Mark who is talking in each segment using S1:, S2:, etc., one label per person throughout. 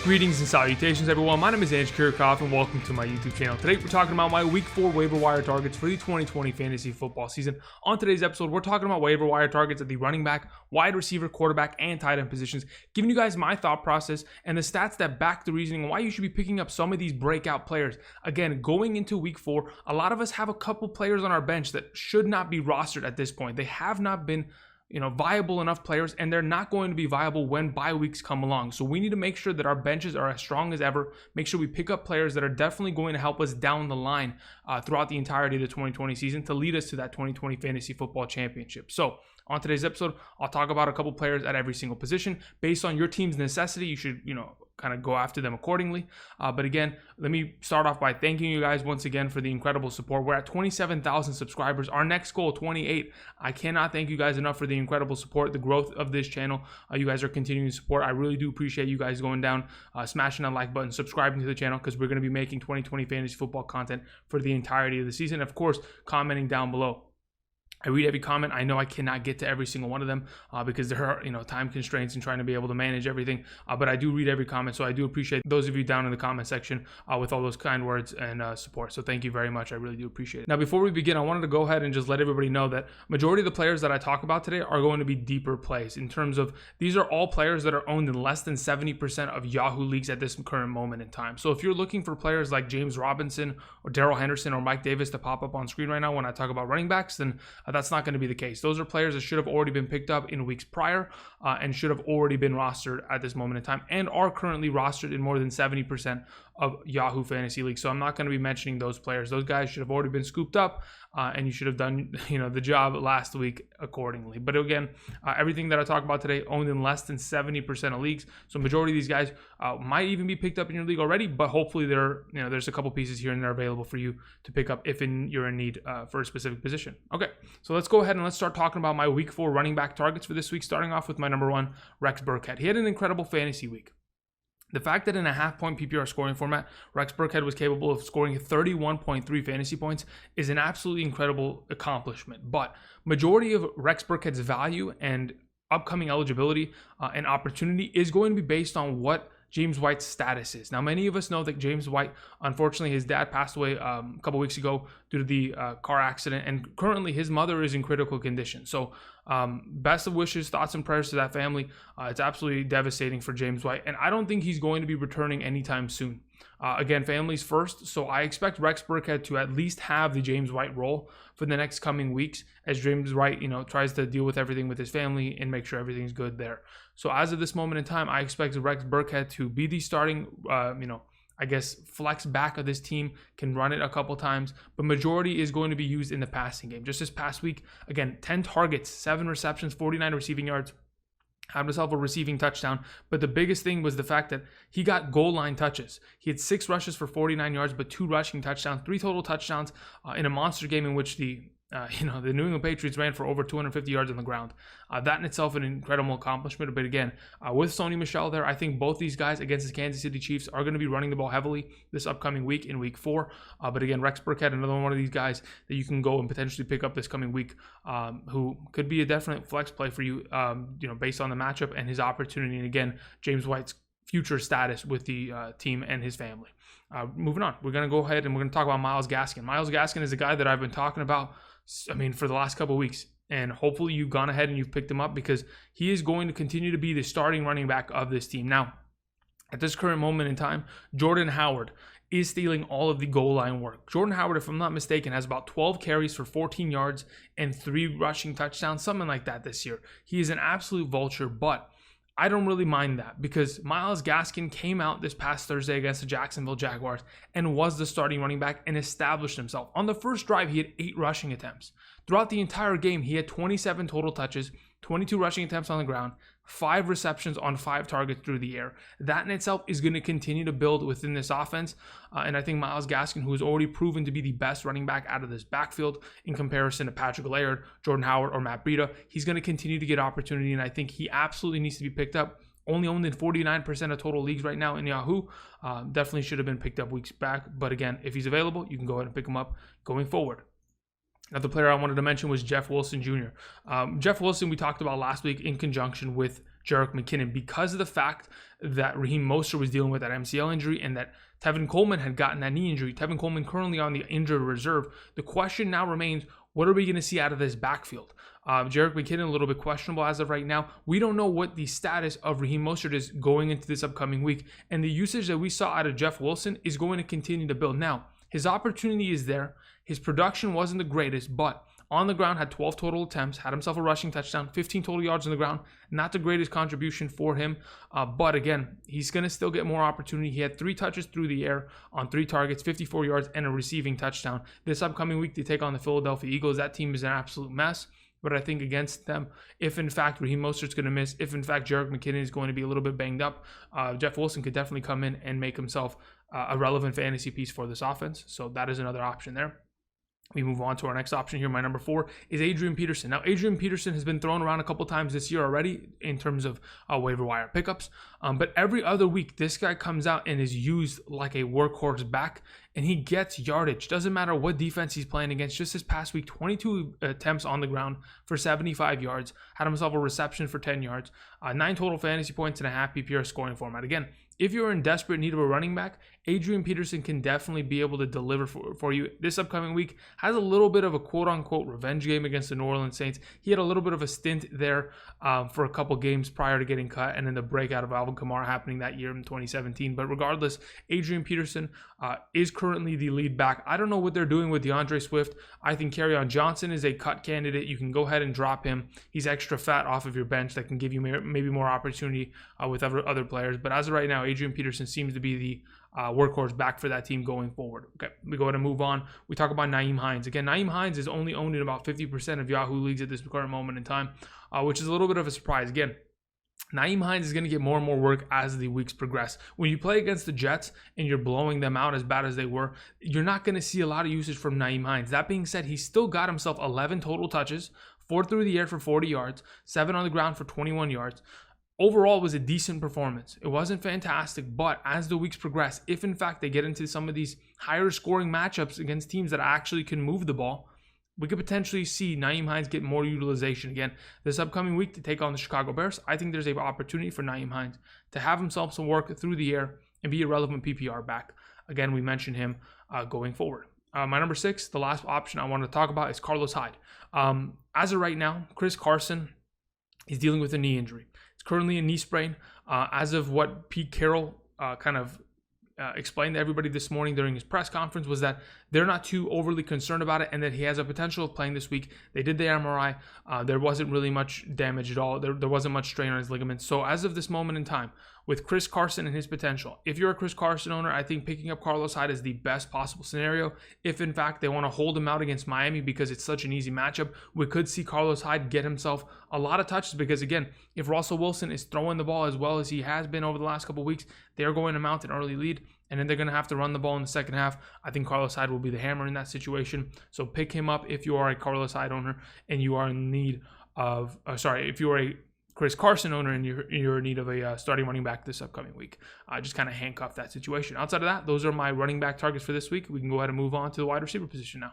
S1: Greetings and salutations, everyone. My name is Andrew Kirchhoff, and welcome to my YouTube channel. Today, we're talking about my Week 4 waiver wire targets for the 2020 fantasy football season. On today's episode, we're talking about waiver wire targets at the running back, wide receiver, quarterback, and tight end positions, giving you guys my thought process and the stats that back the reasoning why you should be picking up some of these breakout players. Again, going into Week 4, a lot of us have a couple players on our bench that should not be rostered at this point. They have not been viable enough players, and they're not going to be viable when bye weeks come along. So we need to make sure that our benches are as strong as ever. Make sure we pick up players that are definitely going to help us down the line throughout the entirety of the 2020 season to lead us to that 2020 fantasy football championship. So on today's episode, I'll talk about a couple players at every single position. Based on your team's necessity, you should, kind of go after them accordingly. But again, let me start off by thanking you guys once again for the incredible support. We're at 27,000 subscribers. Our next goal, 28. I cannot thank you guys enough for the incredible support, the growth of this channel. You guys are continuing to support. I really do appreciate you guys going down, smashing that like button, subscribing to the channel, because we're going to be making 2020 fantasy football content for the entirety of the season. Of course, commenting down below. I read every comment. I know I cannot get to every single one of them because there are, time constraints and trying to be able to manage everything. But I do read every comment, so I do appreciate those of you down in the comment section with all those kind words and support. So thank you very much. I really do appreciate it. Now, before we begin, I wanted to go ahead and just let everybody know that majority of the players that I talk about today are going to be deeper plays in terms of these are all players that are owned in less than 70% of Yahoo leagues at this current moment in time. So if you're looking for players like James Robinson or Darrell Henderson or Mike Davis to pop up on screen right now when I talk about running backs, then that's not going to be the case. Those are players that should have already been picked up in weeks prior and should have already been rostered at this moment in time and are currently rostered in more than 70% of Yahoo fantasy leagues. So I'm not going to be mentioning those players. Those guys should have already been scooped up and you should have done the job last week accordingly. But again, everything that I talk about today owned in less than 70% of leagues. So majority of these guys might even be picked up in your league already, but hopefully there's a couple pieces here and there available for you to pick up if you're in need for a specific position. Okay, so let's go ahead and let's start talking about my Week 4 running back targets for this week, starting off with my number one, Rex Burkhead. He had an incredible fantasy week. The fact that in a half-point PPR scoring format, Rex Burkhead was capable of scoring 31.3 fantasy points is an absolutely incredible accomplishment. But majority of Rex Burkhead's value and upcoming eligibility and opportunity is going to be based on what James White's status is. Now, many of us know that James White, unfortunately, his dad passed away a couple weeks ago due to the car accident, and currently his mother is in critical condition. So best of wishes, thoughts and prayers to that family. It's absolutely devastating for James White, and I don't think he's going to be returning anytime soon. Again, families first, so I expect Rex Burkhead to at least have the James White role for the next coming weeks as James White, tries to deal with everything with his family and make sure everything's good there. So as of this moment in time, I expect Rex Burkhead to be the starting, flex back of this team, can run it a couple times, but majority is going to be used in the passing game. Just this past week, again, 10 targets, 7 receptions, 49 receiving yards, had himself a receiving touchdown. But the biggest thing was the fact that he got goal line touches. He had 6 rushes for 49 yards, but 2 rushing touchdowns, 3 total touchdowns in a monster game in which the New England Patriots ran for over 250 yards on the ground. That in itself an incredible accomplishment. But again, with Sony Michel there, I think both these guys against the Kansas City Chiefs are going to be running the ball heavily this upcoming week in Week 4. But again, Rex Burkhead, another one of these guys that you can go and potentially pick up this coming week, who could be a definite flex play for you, based on the matchup and his opportunity. And again, James White's future status with the team and his family. Moving on, we're going to go ahead and we're going to talk about Myles Gaskin. Myles Gaskin is a guy that I've been talking about for the last couple of weeks, and hopefully you've gone ahead and you've picked him up because he is going to continue to be the starting running back of this team. Now, at this current moment in time, Jordan Howard is stealing all of the goal line work. Jordan Howard, if I'm not mistaken, has about 12 carries for 14 yards and 3 rushing touchdowns, something like that this year. He is an absolute vulture, but I don't really mind that because Myles Gaskin came out this past Thursday against the Jacksonville Jaguars and was the starting running back and established himself. On the first drive, he had 8 rushing attempts. Throughout the entire game, he had 27 total touches, 22 rushing attempts on the ground, 5 receptions on 5 targets through the air. That in itself is going to continue to build within this offense. And I think Myles Gaskin, who has already proven to be the best running back out of this backfield in comparison to Patrick Laird, Jordan Howard, or Matt Breida, he's going to continue to get opportunity. And I think he absolutely needs to be picked up. Only owned in 49% of total leagues right now in Yahoo. Definitely should have been picked up weeks back. But again, if he's available, you can go ahead and pick him up going forward. Another player I wanted to mention was Jeff Wilson Jr. Jeff Wilson we talked about last week in conjunction with Jerick McKinnon because of the fact that Raheem Mostert was dealing with that MCL injury and that Tevin Coleman had gotten that knee injury. Tevin Coleman currently on the injured reserve. The question now remains, what are we going to see out of this backfield? Jerick McKinnon, a little bit questionable as of right now. We don't know what the status of Raheem Mostert is going into this upcoming week. And the usage that we saw out of Jeff Wilson is going to continue to build. Now, his opportunity is there. His production wasn't the greatest, but on the ground, had 12 total attempts, had himself a rushing touchdown, 15 total yards on the ground. Not the greatest contribution for him, but again, he's going to still get more opportunity. He had 3 touches through the air on 3 targets, 54 yards, and a receiving touchdown. This upcoming week, they take on the Philadelphia Eagles. That team is an absolute mess. But I think against them, if in fact Raheem Mostert's going to miss, if in fact Jerick McKinnon is going to be a little bit banged up, Jeff Wilson could definitely come in and make himself a relevant fantasy piece for this offense. So that is another option there. We move on to our next option here. My number 4 is Adrian Peterson. Now, Adrian Peterson has been thrown around a couple times this year already in terms of waiver wire pickups. But every other week, this guy comes out and is used like a workhorse back, and he gets yardage. Doesn't matter what defense he's playing against. Just this past week, 22 attempts on the ground for 75 yards. Had himself a reception for 10 yards. 9 total fantasy points and a half PPR scoring format. Again, if you're in desperate need of a running back, Adrian Peterson can definitely be able to deliver for you. This upcoming week has a little bit of a quote-unquote revenge game against the New Orleans Saints. He had a little bit of a stint there for a couple games prior to getting cut, and then the breakout of Alvin Kamara happening that year in 2017. But regardless, Adrian Peterson is currently the lead back. I don't know what they're doing with DeAndre Swift. I think Kerryon Johnson is a cut candidate. You can go ahead and drop him. He's extra fat off of your bench that can give you maybe more opportunity with other players. But as of right now, Adrian Peterson seems to be the workhorse back for that team going forward. Okay, we go ahead and move on. We talk about Nyheim Hines. Again, Nyheim Hines is only owned in about 50% of Yahoo leagues at this current moment in time, which is a little bit of a surprise. Again, Nyheim Hines is going to get more and more work as the weeks progress. When you play against the Jets and you're blowing them out as bad as they were, you're not going to see a lot of usage from Nyheim Hines. That being said, he still got himself 11 total touches, 4 through the air for 40 yards, 7 on the ground for 21 yards. Overall, it was a decent performance. It wasn't fantastic, but as the weeks progress, if in fact they get into some of these higher scoring matchups against teams that actually can move the ball, we could potentially see Nyheim Hines get more utilization. Again, this upcoming week to take on the Chicago Bears, I think there's an opportunity for Nyheim Hines to have himself some work through the air and be a relevant PPR back. Again, we mentioned him going forward. My number 6, the last option I want to talk about is Carlos Hyde. As of right now, Chris Carson is dealing with a knee injury. It's currently a knee sprain. As of what Pete Carroll explained to everybody this morning during his press conference was that they're not too overly concerned about it and that he has a potential of playing this week. They did the MRI. There wasn't really much damage at all. There wasn't much strain on his ligaments. So as of this moment in time, with Chris Carson and his potential, if you're a Chris Carson owner, I think picking up Carlos Hyde is the best possible scenario. If in fact they want to hold him out against Miami because it's such an easy matchup, we could see Carlos Hyde get himself a lot of touches because again, if Russell Wilson is throwing the ball as well as he has been over the last couple of weeks, they're going to mount an early lead and then they're going to have to run the ball in the second half. I think Carlos Hyde will be the hammer in that situation. So pick him up if you are a Carlos Hyde owner and you are in need of, if you are a Chris Carson owner and you're in need of a starting running back this upcoming week. Just kind of handcuff that situation. Outside of that, those are my running back targets for this week. We can go ahead and move on to the wide receiver position now.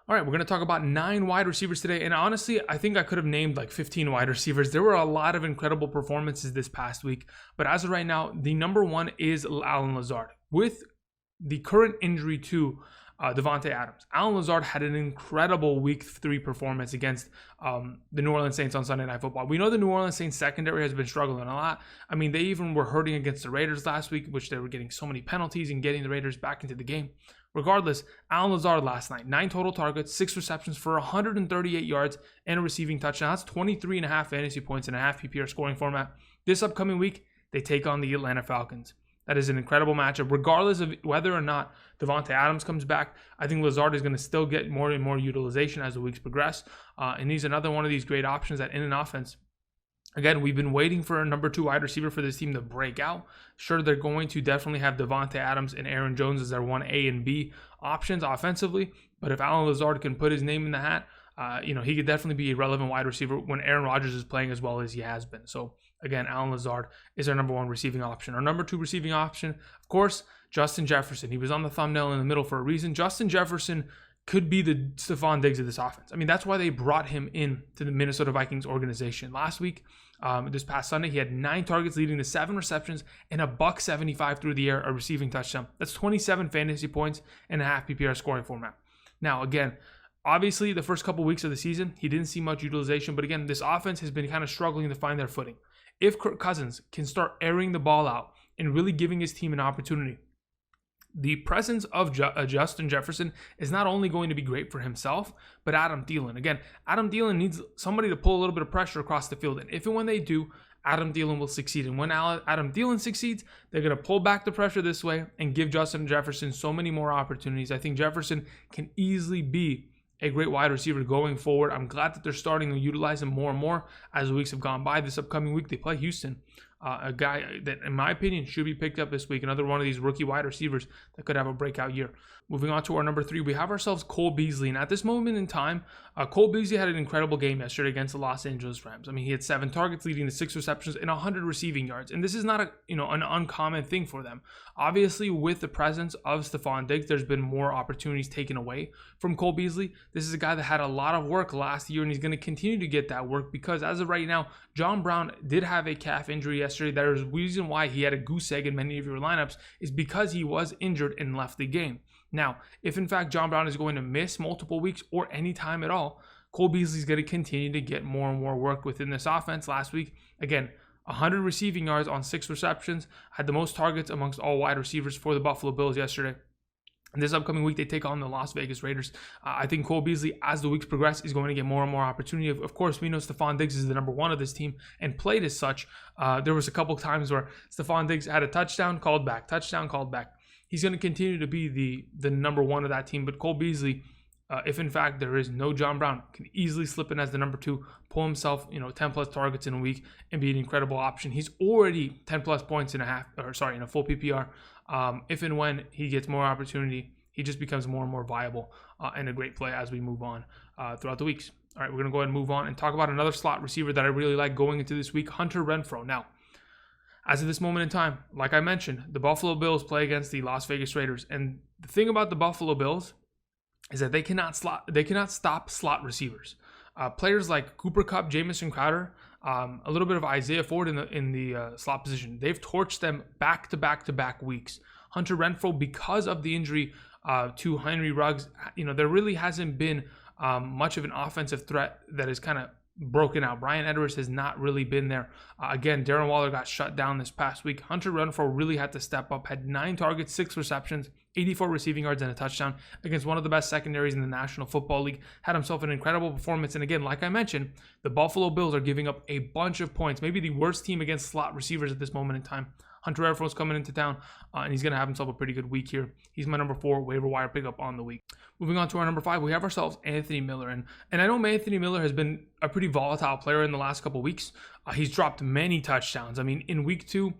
S1: All right, we're going to talk about 9 wide receivers today. And honestly, I think I could have named like 15 wide receivers. There were a lot of incredible performances this past week. But as of right now, the number 1 is Allen Lazard. With the current injury to Davante Adams, Allen Lazard had an incredible week 3 performance against the New Orleans Saints on Sunday Night Football. We know the New Orleans Saints secondary has been struggling a lot. I mean, they even were hurting against the Raiders last week, which they were getting so many penalties and getting the Raiders back into the game. Regardless, Allen Lazard last night, 9 total targets, 6 receptions for 138 yards and a receiving touchdown. That's 23.5 fantasy points and a half PPR scoring format. This upcoming week, they take on the Atlanta Falcons. That is an incredible matchup. Regardless of whether or not Davante Adams comes back, I think Lazard is going to still get more and more utilization as the weeks progress. And he's another one of these great options that in an offense, again, we've been waiting for a number 2 wide receiver for this team to break out. Sure, they're going to definitely have Davante Adams and Aaron Jones as their 1A and B options offensively. But if Allen Lazard can put his name in the hat, he could definitely be a relevant wide receiver when Aaron Rodgers is playing as well as he has been. So again, Allen Lazard is our number 1 receiving option. Our number 2 receiving option, of course, Justin Jefferson. He was on the thumbnail in the middle for a reason. Justin Jefferson could be the Stephon Diggs of this offense. I mean, that's why they brought him in to the Minnesota Vikings organization. Last week, this past Sunday, he had 9 targets leading to 7 receptions and a $175 through the air, a receiving touchdown. That's 27 fantasy points in a half PPR scoring format. Now, again, obviously, the first couple weeks of the season, he didn't see much utilization. But again, this offense has been kind of struggling to find their footing. If Kirk Cousins can start airing the ball out and really giving his team an opportunity, the presence of Justin Jefferson is not only going to be great for himself, but Adam Thielen. Again, Adam Thielen needs somebody to pull a little bit of pressure across the field. And if and when they do, Adam Thielen will succeed. And when Adam Thielen succeeds, they're going to pull back the pressure this way and give Justin Jefferson so many more opportunities. I think Jefferson can easily be a great wide receiver going forward. I'm glad that they're starting to utilize him more and more as the weeks have gone by. This upcoming week, they play Houston, a guy that, in my opinion, should be picked up this week. Another one of these rookie wide receivers that could have a breakout year. Moving on to our number 3, we have ourselves Cole Beasley. And at this moment in time, Cole Beasley had an incredible game yesterday against the Los Angeles Rams. I mean, he had 7 targets leading to 6 receptions and 100 receiving yards. And this is not an uncommon thing for them. Obviously, with the presence of Stephon Diggs, there's been more opportunities taken away from Cole Beasley. This is a guy that had a lot of work last year, and he's going to continue to get that work because as of right now, John Brown did have a calf injury yesterday. There's a reason why he had a goose egg in many of your lineups is because he was injured and left the game. Now, if in fact John Brown is going to miss multiple weeks or any time at all, Cole Beasley is going to continue to get more and more work within this offense. Last week, again, 100 receiving yards on 6 receptions, had the most targets amongst all wide receivers for the Buffalo Bills yesterday. And this upcoming week, they take on the Las Vegas Raiders. I think Cole Beasley, as the weeks progress, is going to get more and more opportunity. Of course, we know Stephon Diggs is the number 1 of this team and played as such. There was a couple times where Stephon Diggs had a touchdown, called back, touchdown, called back. He's going to continue to be the number 1 of that team. But Cole Beasley, if in fact there is no John Brown, can easily slip in as the number 2, pull himself 10 plus targets in a week and be an incredible option. He's already 10 plus points in a full PPR. If and when he gets more opportunity, he just becomes more and more viable and a great play as we move on throughout the weeks. All right, we're going to go ahead and move on and talk about another slot receiver that I really like going into this week, Hunter Renfrow. Now, as of this moment in time, like I mentioned, the Buffalo Bills play against the Las Vegas Raiders. And the thing about the Buffalo Bills is that they cannot stop slot receivers. Players like Cooper Kupp, Jamison Crowder, a little bit of Isaiah Ford in the slot position. They've torched them back-to-back weeks. Hunter Renfrow, because of the injury to Henry Ruggs, there really hasn't been much of an offensive threat that is kind of broken out. Brian Edwards has not really been there. Again, Darren Waller got shut down this past week. Hunter Renfrow really had to step up, had 9 targets, 6 receptions, 84 receiving yards, and a touchdown against one of the best secondaries in the National Football League. Had himself an incredible performance. And again, like I mentioned, the Buffalo Bills are giving up a bunch of points. Maybe the worst team against slot receivers at this moment in time. Hunter Renfrow's coming into town, and he's going to have himself a pretty good week here. He's my number 4 waiver wire pickup on the week. Moving on to our number 5, we have ourselves Anthony Miller. And I know Anthony Miller has been a pretty volatile player in the last couple weeks. He's dropped many touchdowns. I mean, in week 2,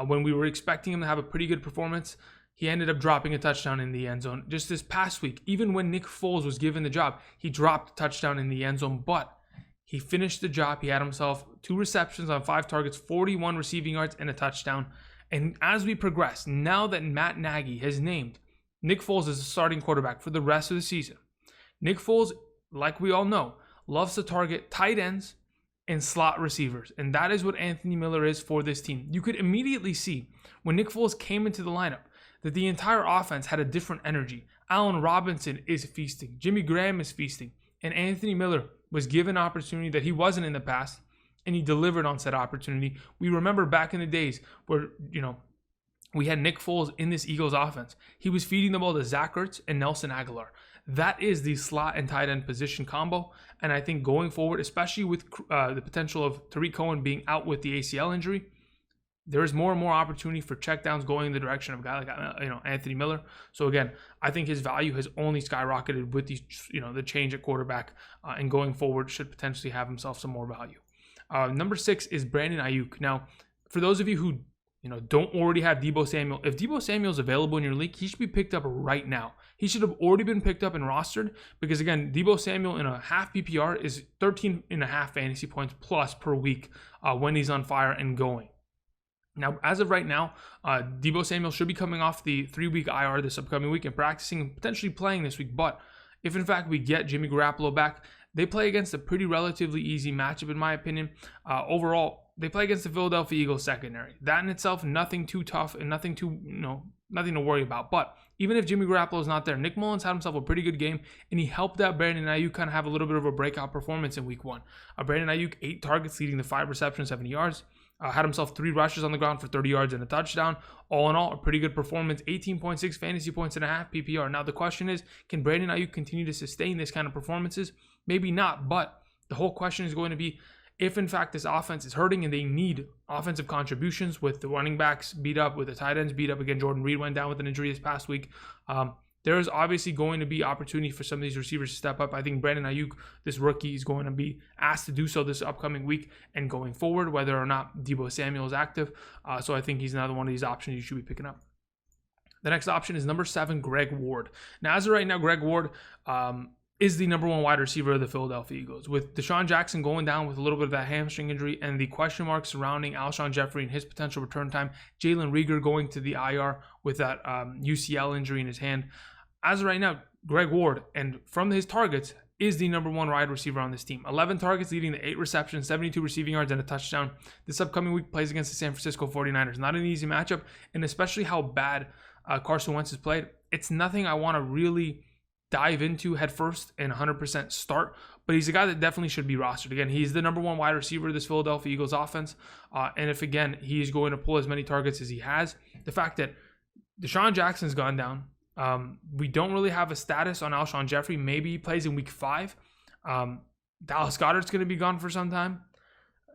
S1: when we were expecting him to have a pretty good performance, he ended up dropping a touchdown in the end zone. Just this past week, even when Nick Foles was given the job, he dropped a touchdown in the end zone, but he finished the job. He had himself 2 receptions on 5 targets, 41 receiving yards, and a touchdown. And as we progress, now that Matt Nagy has named Nick Foles as the starting quarterback for the rest of the season, Nick Foles, like we all know, loves to target tight ends and slot receivers. And that is what Anthony Miller is for this team. You could immediately see when Nick Foles came into the lineup that the entire offense had a different energy. Allen Robinson is feasting. Jimmy Graham is feasting. And Anthony Miller was given an opportunity that he wasn't in the past, and he delivered on said opportunity. We remember back in the days where, we had Nick Foles in this Eagles offense. He was feeding the ball to Zach Ertz and Nelson Aguilar. That is the slot and tight end position combo. And I think going forward, especially with the potential of Tariq Cohen being out with the ACL injury, there is more and more opportunity for checkdowns going in the direction of a guy like Anthony Miller. So again, I think his value has only skyrocketed with these, the change at quarterback, and going forward should potentially have himself some more value. Number 6 is Brandon Aiyuk. Now, for those of you who don't already have Deebo Samuel, if Deebo Samuel is available in your league, he should be picked up right now. He should have already been picked up and rostered because, again, Deebo Samuel in a half PPR is 13.5 fantasy points plus per week when he's on fire and going. Now, as of right now, Deebo Samuel should be coming off the 3-week IR this upcoming week and practicing and potentially playing this week. But if in fact we get Jimmy Garoppolo back, they play against a pretty relatively easy matchup in my opinion. Overall, they play against the Philadelphia Eagles secondary. That in itself, nothing too tough and nothing to worry about. But even if Jimmy Garoppolo is not there, Nick Mullins had himself a pretty good game, and he helped out Brandon Aiyuk kind of have a little bit of a breakout performance in week 1. Brandon Aiyuk, 8 targets, leading to 5 receptions, 70 yards. Had himself 3 rushes on the ground for 30 yards and a touchdown. All in all, a pretty good performance. 18.6 fantasy points and a half PPR. Now the question is, can Brandon Aiyuk continue to sustain this kind of performances? Maybe not, but the whole question is going to be, if in fact this offense is hurting and they need offensive contributions with the running backs beat up, with the tight ends beat up. Again, Jordan Reed went down with an injury this past week. There is obviously going to be opportunity for some of these receivers to step up. I think Brandon Aiyuk, this rookie, is going to be asked to do so this upcoming week and going forward, whether or not Deebo Samuel is active. So I think he's another one of these options you should be picking up. The next option is number 7, Greg Ward. Now, as of right now, Greg Ward is the number 1 wide receiver of the Philadelphia Eagles. With Deshaun Jackson going down with a little bit of that hamstring injury and the question marks surrounding Alshon Jeffrey and his potential return time, Jalen Reagor going to the IR with that UCL injury in his hand. As of right now, Greg Ward, and from his targets, is the number 1 wide receiver on this team. 11 targets leading to 8 receptions, 72 receiving yards, and a touchdown. This upcoming week plays against the San Francisco 49ers. Not an easy matchup, and especially how bad Carson Wentz has played. It's nothing I want to really dive into head first and 100% start, but he's a guy that definitely should be rostered. Again, he's the number 1 wide receiver of this Philadelphia Eagles offense, and if again he's going to pull as many targets as he has, the fact that Deshaun Jackson's gone down, we don't really have a status on Alshon Jeffrey. Maybe he plays in week 5. Dallas Goedert's going to be gone for some time.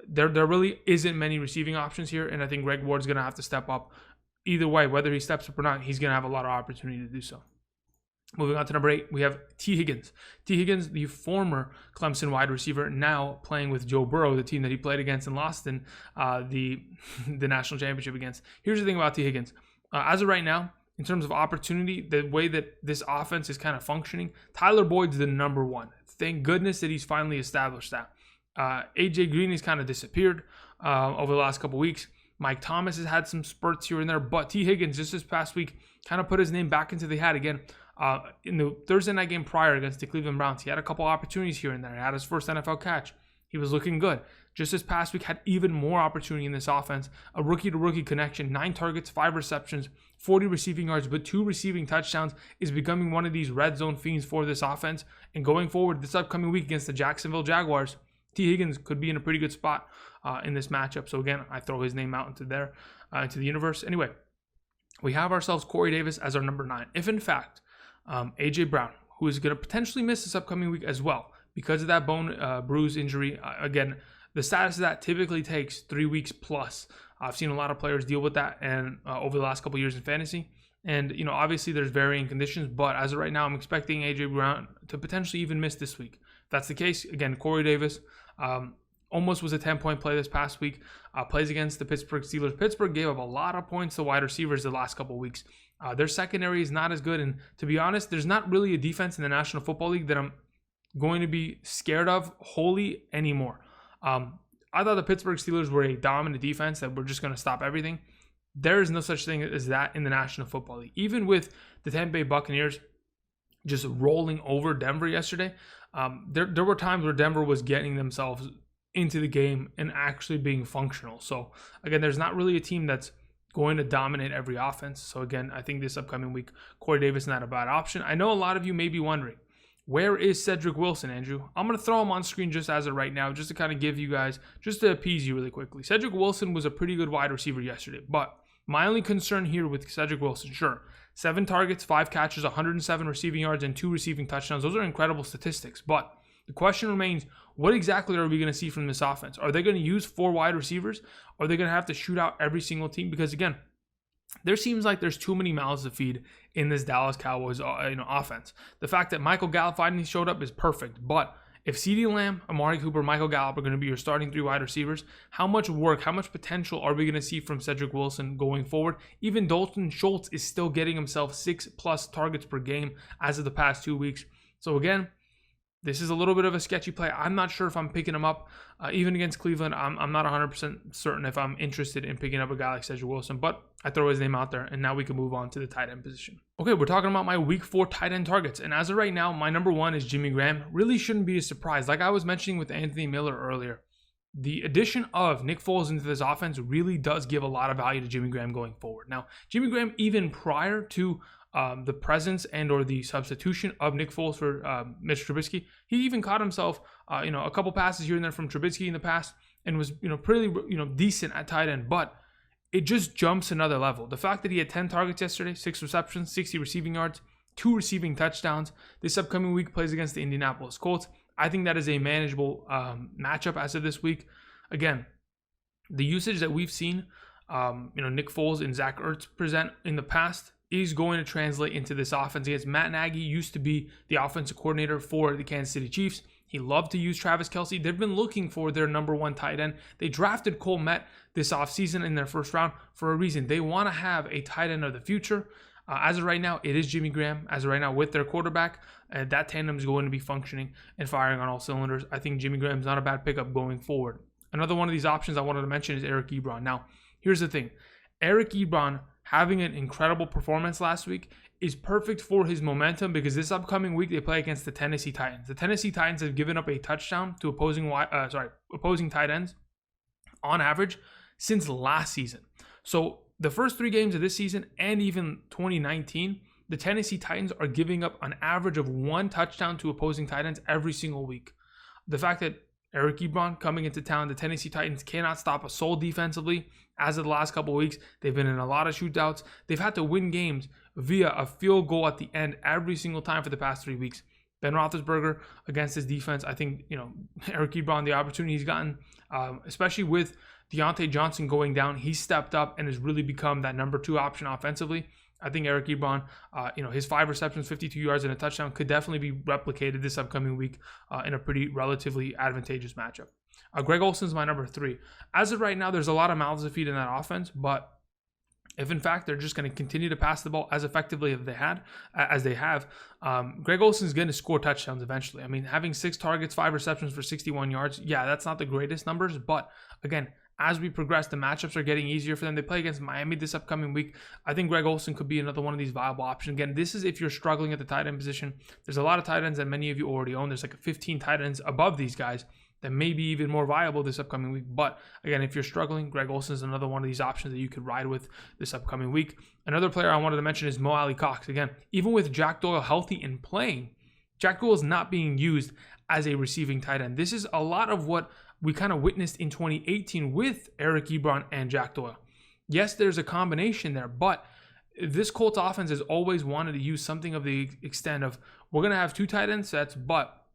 S1: There really isn't many receiving options here, and I think Greg Ward's going to have to step up. Either way, whether he steps up or not, he's going to have a lot of opportunity to do so. Moving on to number 8, we have T. Higgins. T. Higgins, the former Clemson wide receiver, now playing with Joe Burrow, the team that he played against and lost in the national championship against. Here's the thing about T. Higgins. As of right now, in terms of opportunity, the way that this offense is kind of functioning, Tyler Boyd's the number 1. Thank goodness that he's finally established that. AJ Green has kind of disappeared over the last couple weeks. Mike Thomas has had some spurts here and there, but T. Higgins just this past week kind of put his name back into the hat again. In the Thursday night game prior against the Cleveland Browns, he had a couple opportunities here and there. He had his first NFL catch. He was looking good. Just this past week, had even more opportunity in this offense. A rookie-to-rookie connection, 9 targets, 5 receptions, 40 receiving yards, but 2 receiving touchdowns, is becoming one of these red zone fiends for this offense. And going forward, this upcoming week against the Jacksonville Jaguars, T. Higgins could be in a pretty good spot in this matchup. So again, I throw his name out into there, into the universe. Anyway, we have ourselves Corey Davis as our number 9. If in fact, A.J. Brown, who is going to potentially miss this upcoming week as well because of that bone bruise injury. Again, the status of that typically takes 3 weeks plus. I've seen a lot of players deal with that and over the last couple years in fantasy. And, obviously there's varying conditions, but as of right now, I'm expecting A.J. Brown to potentially even miss this week. If that's the case, again, Corey Davis almost was a 10-point play this past week. Plays against the Pittsburgh Steelers. Pittsburgh gave up a lot of points to wide receivers the last couple weeks. Their secondary is not as good, and to be honest, there's not really a defense in the National Football League that I'm going to be scared of wholly anymore. I thought the Pittsburgh Steelers were a dominant defense that were just going to stop everything. There is no such thing as that in the National Football League. Even with the Tampa Bay Buccaneers just rolling over Denver yesterday, there were times where Denver was getting themselves into the game and actually being functional. So again, there's not really a team that's going to dominate every offense. So again, I think this upcoming week, Corey Davis is not a bad option. I know a lot of you may be wondering, where is Cedrick Wilson, Andrew? I'm going to throw him on screen just as of right now, just to kind of give you guys, just to appease you really quickly. Cedrick Wilson was a pretty good wide receiver yesterday, but my only concern here with Cedrick Wilson, sure, 7 targets, 5 catches, 107 receiving yards, and 2 receiving touchdowns. Those are incredible statistics, but the question remains, what exactly are we going to see from this offense? Are they going to use 4 wide receivers? Are they going to have to shoot out every single team? Because again, there seems like there's too many mouths to feed in this Dallas Cowboys offense. The fact that Michael Gallup finally showed up is perfect, but if CeeDee Lamb, Amari Cooper, Michael Gallup are going to be your starting 3 wide receivers, how much work, how much potential are we going to see from Cedrick Wilson going forward? Even Dalton Schultz is still getting himself 6+ targets per game as of the past 2 weeks. So again, this is a little bit of a sketchy play. I'm not sure if I'm picking him up. Even against Cleveland, I'm not 100% certain if I'm interested in picking up a guy like Cedrick Wilson, but I throw his name out there, and now we can move on to the tight end position. Okay, we're talking about my week 4 tight end targets, and as of right now, my number 1 is Jimmy Graham. Really shouldn't be a surprise. Like I was mentioning with Anthony Miller earlier, the addition of Nick Foles into this offense really does give a lot of value to Jimmy Graham going forward. Now, Jimmy Graham, even prior to the presence and or the substitution of Nick Foles for Mitch Trubisky, he even caught himself, a couple passes here and there from Trubisky in the past, and was, pretty, decent at tight end. But it just jumps another level. The fact that he had 10 targets yesterday, 6 receptions, 60 receiving yards, 2 receiving touchdowns. This upcoming week plays against the Indianapolis Colts. I think that is a manageable matchup as of this week. Again, the usage that we've seen, Nick Foles and Zach Ertz present in the past is going to translate into this offense. Against Matt Nagy, used to be the offensive coordinator for the Kansas City Chiefs. He loved to use Travis Kelce. They've been looking for their number 1 tight end. They drafted Cole Met this offseason in their first round for a reason. They want to have a tight end of the future. As of right now, it is Jimmy Graham. As of right now, with their quarterback, that tandem is going to be functioning and firing on all cylinders. I think Jimmy Graham's not a bad pickup going forward. Another one of these options I wanted to mention is Eric Ebron. Now, here's the thing. Eric Ebron having an incredible performance last week is perfect for his momentum because this upcoming week they play against the Tennessee Titans. The Tennessee Titans have given up a touchdown to opposing tight ends on average since last season. So the first 3 games of this season and even 2019, the Tennessee Titans are giving up an average of 1 touchdown to opposing tight ends every single week. The fact that Eric Ebron coming into town, the Tennessee Titans cannot stop a soul defensively. As of the last couple of weeks, they've been in a lot of shootouts. They've had to win games via a field goal at the end every single time for the past 3 weeks. Ben Roethlisberger against his defense, I think, Eric Ebron, the opportunity he's gotten, especially with Deontay Johnson going down, he stepped up and has really become that number 2 option offensively. I think Eric Ebron, his 5 receptions, 52 yards, and a touchdown could definitely be replicated this upcoming week in a pretty relatively advantageous matchup. Greg Olsen's my number 3. As of right now, there's a lot of mouths to feed in that offense, but if in fact they're just going to continue to pass the ball as effectively as they have, Greg Olsen's going to score touchdowns eventually. I mean, having 6 targets, 5 receptions for 61 yards, yeah, that's not the greatest numbers, but again, as we progress, the matchups are getting easier for them. They play against Miami this upcoming week. I think Greg Olsen could be another one of these viable options. Again, this is if you're struggling at the tight end position. There's a lot of tight ends that many of you already own. There's like 15 tight ends above these guys that may be even more viable this upcoming week. But again, if you're struggling, Greg Olsen is another one of these options that you could ride with this upcoming week. Another player I wanted to mention is Alie-Cox. Again, even with Jack Doyle healthy and playing, Jack Doyle is not being used as a receiving tight end. This is a lot of what we kind of witnessed in 2018 with Eric Ebron and Jack Doyle. Yes, there's a combination there, but this Colts offense has always wanted to use something of the extent of, we're going to have 2 tight end sets, but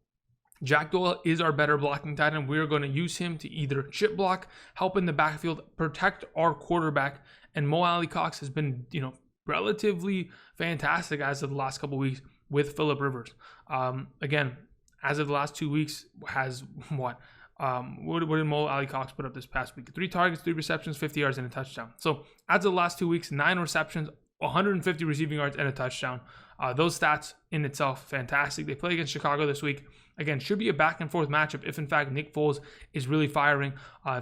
S1: Jack Doyle is our better blocking tight end. We're going to use him to either chip block, help in the backfield, protect our quarterback, and Alie-Cox has been, relatively fantastic as of the last couple of weeks with Phillip Rivers. Again, as of the last 2 weeks, has what did Alie-Cox put up this past week? 3 targets, 3 receptions, 50 yards, and a touchdown. So as of the last 2 weeks, 9 receptions, 150 receiving yards, and a touchdown. Those stats in itself, fantastic. They play against Chicago this week. Again, should be a back and forth matchup if in fact Nick Foles is really firing.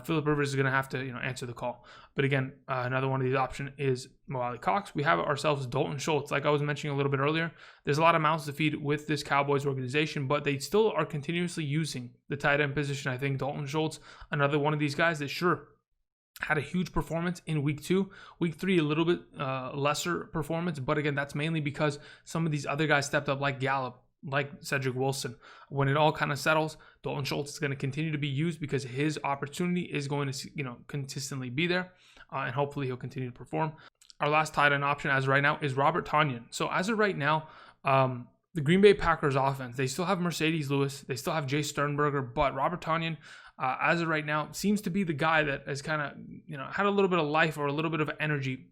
S1: Phillip Rivers is going to have to answer the call. But again, another one of these options is Alie-Cox. We have ourselves Dalton Schultz. Like I was mentioning a little bit earlier, there's a lot of mouths to feed with this Cowboys organization, but they still are continuously using the tight end position. I think Dalton Schultz, another one of these guys that had a huge performance in week 2. Week 3, a little bit lesser performance, but again, that's mainly because some of these other guys stepped up, like Gallup, like Cedrick Wilson. When it all kind of settles, Dalton Schultz is going to continue to be used because his opportunity is going to consistently be there, and hopefully he'll continue to perform. Our last tight end option as of right now is Robert Tonyan. So as of right now, the Green Bay Packers offense, they still have Mercedes Lewis, they still have Jay Sternberger, but Robert Tonyan, as of right now, seems to be the guy that has kind of, had a little bit of life or a little bit of energy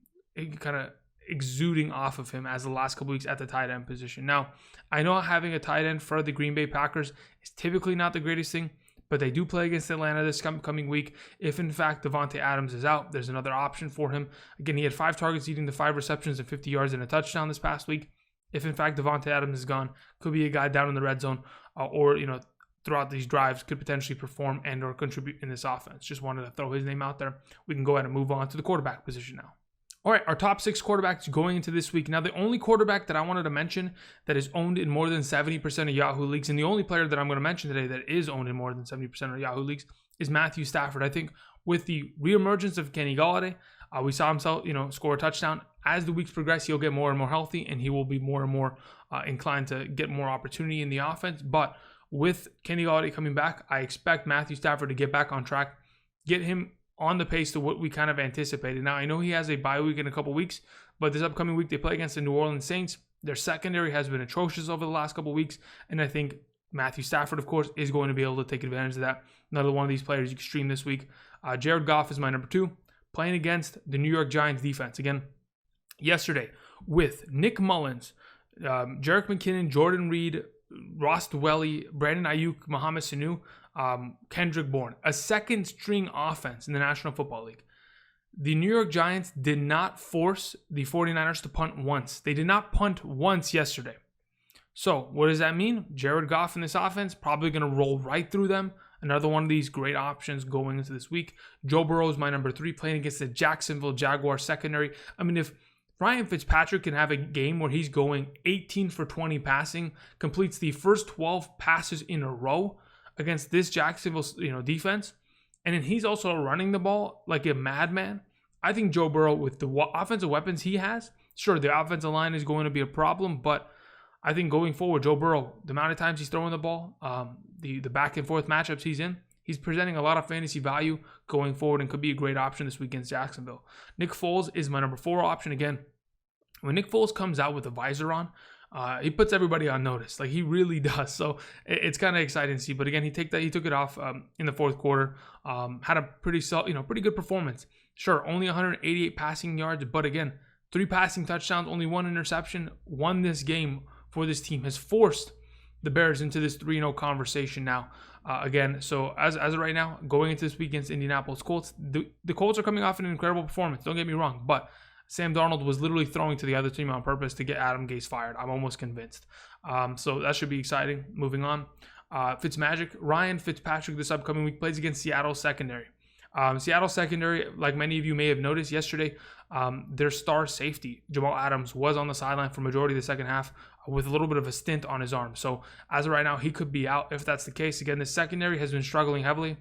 S1: kind of exuding off of him as the last couple weeks at the tight end position. Now, I know having a tight end for the Green Bay Packers is typically not the greatest thing, but they do play against Atlanta this coming week. If in fact Davante Adams is out, there's another option for him. Again, he had 5 targets, leading to 5 receptions and 50 yards and a touchdown this past week. If in fact Davante Adams is gone, could be a guy down in the red zone or throughout these drives could potentially perform and or contribute in this offense. Just wanted to throw his name out there. We can go ahead and move on to the quarterback position now. All right, our top 6 quarterbacks going into this week. Now, the only quarterback that I wanted to mention that is owned in more than 70% of Yahoo leagues, and the only player that I'm going to mention today that is owned in more than 70% of Yahoo leagues, is Matthew Stafford. I think with the reemergence of Kenny Golladay, we saw himself, score a touchdown. As the weeks progress, he'll get more and more healthy, and he will be more and more inclined to get more opportunity in the offense. But with Kenny Golladay coming back, I expect Matthew Stafford to get back on track, get him on the pace to what we kind of anticipated. Now, I know he has a bye week in a couple weeks, but this upcoming week they play against the New Orleans Saints. Their secondary has been atrocious over the last couple weeks, and I think Matthew Stafford, of course, is going to be able to take advantage of that. Another one of these players you can stream this week. Jared Goff is my number 2, playing against the New York Giants defense. Again, yesterday with Nick Mullins, Jerick McKinnon, Jordan Reed, Ross Dwelly, Brandon Aiyuk, Mohamed Sanu, Kendrick Bourne, a second string offense in the National Football League. The New York Giants did not force the 49ers to punt once. They did not punt once yesterday. So what does that mean? Jared Goff in this offense, probably going to roll right through them. Another one of these great options going into this week. Joe Burrow is my number 3, playing against the Jacksonville Jaguars secondary. I mean, if Ryan Fitzpatrick can have a game where he's going 18 for 20 passing, completes the first 12 passes in a row against this Jacksonville, defense, and then he's also running the ball like a madman, I think Joe Burrow, with the offensive weapons he has, sure, the offensive line is going to be a problem, but I think going forward, Joe Burrow, the amount of times he's throwing the ball, the back and forth matchups he's in, he's presenting a lot of fantasy value going forward and could be a great option this week against Jacksonville. Nick Foles is my number 4 option. Again, when Nick Foles comes out with a visor on, he puts everybody on notice. Like, he really does. So it's kind of exciting to see. But again, he took it off in the fourth quarter. Had a pretty good performance. Sure, only 188 passing yards, but again, 3 passing touchdowns, only 1 interception. Won this game for this team. Has forced the Bears into this 3-0 conversation now. Again, so as of right now, going into this week against Indianapolis Colts, the Colts are coming off an incredible performance. Don't get me wrong, but Sam Darnold was literally throwing to the other team on purpose to get Adam Gase fired. I'm almost convinced. So that should be exciting. Moving on. Fitzmagic. Ryan Fitzpatrick this upcoming week plays against Seattle secondary. Seattle secondary, like many of you may have noticed yesterday, their star safety, Jamal Adams, was on the sideline for majority of the second half with a little bit of a stint on his arm. So as of right now, he could be out if that's the case. Again, the secondary has been struggling heavily.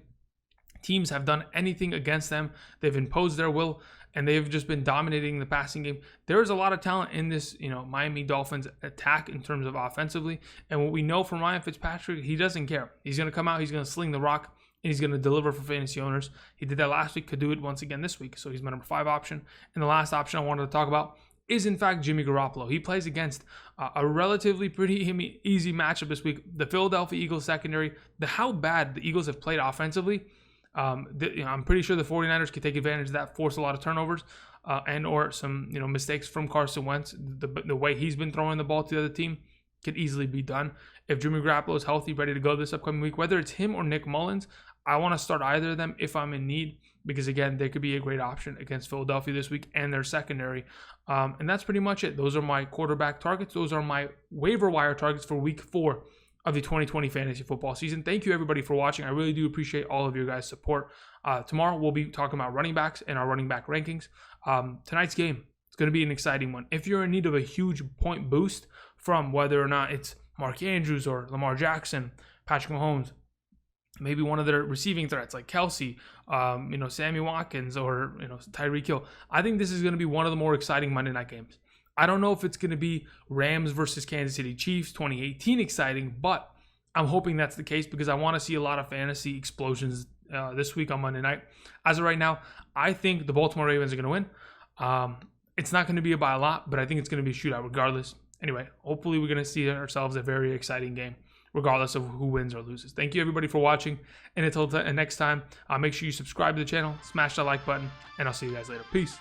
S1: Teams have done anything against them. They've imposed their will, and they've just been dominating the passing game. There is a lot of talent in this, Miami Dolphins attack in terms of offensively. And what we know from Ryan Fitzpatrick, he doesn't care. He's going to come out, he's going to sling the rock, and he's going to deliver for fantasy owners. He did that last week, could do it once again this week. So he's my number 5 option. And the last option I wanted to talk about is, in fact, Jimmy Garoppolo. He plays against a relatively pretty easy matchup this week. The Philadelphia Eagles secondary, how bad the Eagles have played offensively. I'm pretty sure the 49ers could take advantage of that, force a lot of turnovers, and or some mistakes from Carson Wentz. The way he's been throwing the ball to the other team could easily be done. If Jimmy Garoppolo is healthy, ready to go this upcoming week, whether it's him or Nick Mullins, I want to start either of them if I'm in need, because again, they could be a great option against Philadelphia this week and their secondary. And that's pretty much it. Those are my quarterback targets. Those are my waiver wire targets for week 4 of the 2020 fantasy football season. Thank you everybody for watching. I really do appreciate all of your guys' support. Tomorrow we'll be talking about running backs and our running back rankings. Tonight's game, it's going to be an exciting one. If you're in need of a huge point boost from whether or not it's Mark Andrews or Lamar Jackson, Patrick Mahomes, maybe one of their receiving threats like Kelsey, Sammy Watkins, or Tyreek Hill, I think this is going to be one of the more exciting Monday night games. I don't know if it's going to be Rams versus Kansas City Chiefs 2018 exciting, but I'm hoping that's the case because I want to see a lot of fantasy explosions this week on Monday night. As of right now, I think the Baltimore Ravens are going to win. It's not going to be by a lot, but I think it's going to be a shootout regardless. Anyway, hopefully we're going to see ourselves a very exciting game regardless of who wins or loses. Thank you everybody for watching, and until next time, make sure you subscribe to the channel, smash that like button, and I'll see you guys later. Peace.